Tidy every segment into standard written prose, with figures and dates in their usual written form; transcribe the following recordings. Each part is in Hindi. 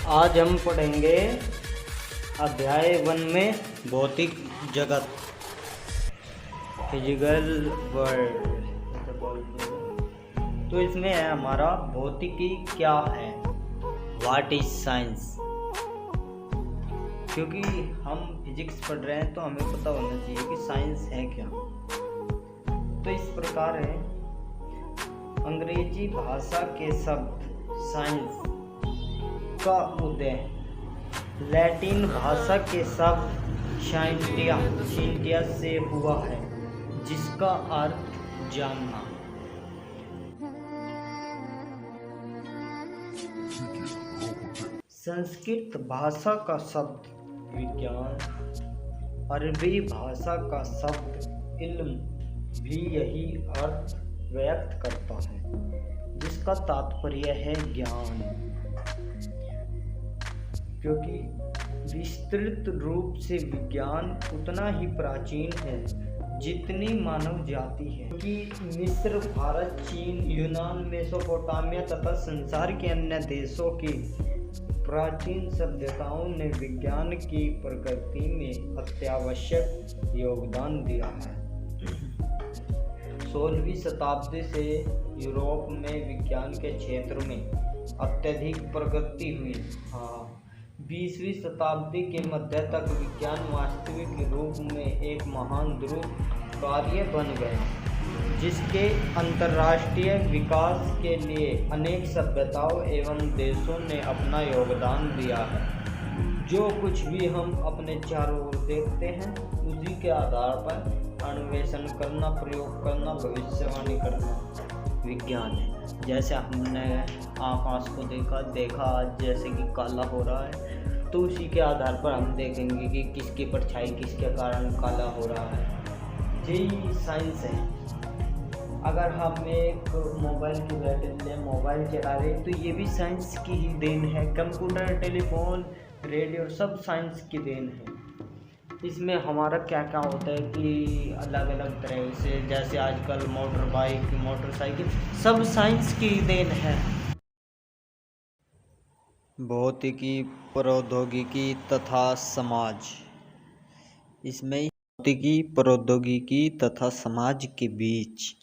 आज हम पढ़ेंगे अध्याय 1 में भौतिक जगत, फिजिकल वर्ल्ड। तो इसमें है हमारा भौतिकी क्या है, व्हाट इज साइंस। क्योंकि हम फिजिक्स पढ़ रहे हैं तो हमें पता होना चाहिए कि साइंस है क्या। तो इस प्रकार है, अंग्रेजी भाषा के शब्द साइंस का उदय लैटिन भाषा के शब्द साइंटिया से हुआ है, जिसका अर्थ जानना। संस्कृत भाषा का शब्द विज्ञान, अरबी भाषा का शब्द इल्म भी यही अर्थ व्यक्त करता है, जिसका तात्पर्य है ज्ञान। क्योंकि विस्तृत रूप से विज्ञान उतना ही प्राचीन है जितनी मानव जाति है। क्योंकि मिस्र, भारत, चीन, यूनान, मेसोपोटामिया तथा संसार के अन्य देशों की प्राचीन सभ्यताओं ने विज्ञान की प्रगति में अत्यावश्यक योगदान दिया है। 16वीं शताब्दी से यूरोप में विज्ञान के क्षेत्र में अत्यधिक प्रगति हुई। 20वीं शताब्दी के मध्य तक विज्ञान वास्तविक रूप में एक महान ध्रुव कार्य बन गया, जिसके अंतर्राष्ट्रीय विकास के लिए अनेक सभ्यताओं एवं देशों ने अपना योगदान दिया है। जो कुछ भी हम अपने चारों ओर देखते हैं, उसी के आधार पर अन्वेषण करना, प्रयोग करना, भविष्यवाणी करना विज्ञान है। जैसे हमने आकाश को देखा आज जैसे कि काला हो रहा है, तो उसी के आधार पर हम देखेंगे कि किसकी परछाई किसके कारण काला हो रहा है। यही साइंस है। अगर हम एक मोबाइल की बैटरी लें, मोबाइल चला रहे, तो ये भी साइंस की ही देन है। कंप्यूटर, टेलीफोन, रेडियो सब साइंस की देन है। इसमें हमारा क्या क्या होता है कि अलग अलग तरह से, जैसे आजकल मोटर बाइक, मोटरसाइकिल सब साइंस की देन है। भौतिकी, प्रौद्योगिकी तथा समाज। इसमें भौतिकी, प्रौद्योगिकी तथा समाज के बीच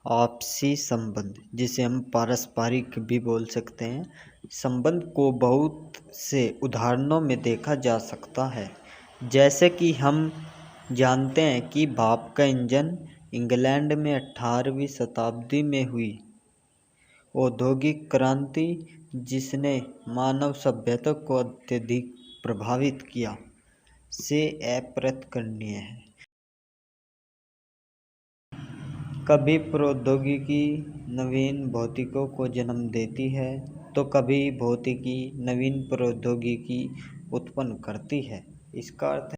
आपसी संबंध, जिसे हम पारस्परिक भी बोल सकते हैं, संबंध को बहुत से उदाहरणों में देखा जा सकता है। जैसे कि हम जानते हैं कि भाप का इंजन इंग्लैंड में 18वीं शताब्दी में हुई औद्योगिक क्रांति, जिसने मानव सभ्यता को अत्यधिक प्रभावित किया, से अप्रत्यक्षणीय है। कभी प्रौद्योगिकी नवीन भौतिकों को जन्म देती है, तो कभी भौतिकी नवीन प्रौद्योगिकी उत्पन्न करती है। इसका अर्थ है,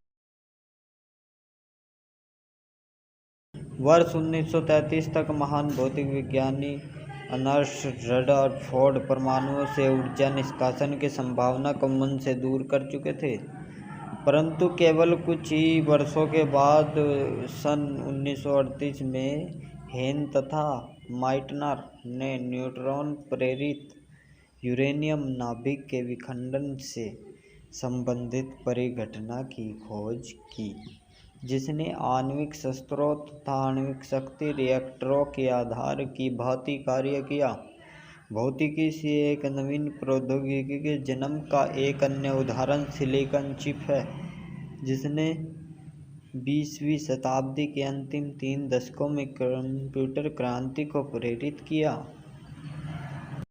वर्ष 1933 तक महान भौतिक विज्ञानी अर्नस्ट रदरफोर्ड परमाणुओं से ऊर्जा निष्कासन की संभावना को मन से दूर कर चुके थे। परंतु केवल कुछ ही वर्षों के बाद सन 1938 में हेन तथा माइटनर ने न्यूट्रॉन प्रेरित यूरेनियम नाभिक के विखंडन से संबंधित परिघटना की खोज की, जिसने आणविक शस्त्रों तथा आणविक शक्ति रिएक्टरों के आधार की भांति कार्य किया। भौतिकी से एक नवीन प्रौद्योगिकी के जन्म का एक अन्य उदाहरण सिलिकॉन चिप है, जिसने 20वीं शताब्दी के अंतिम 3 दशकों में कंप्यूटर क्रांति को प्रेरित किया।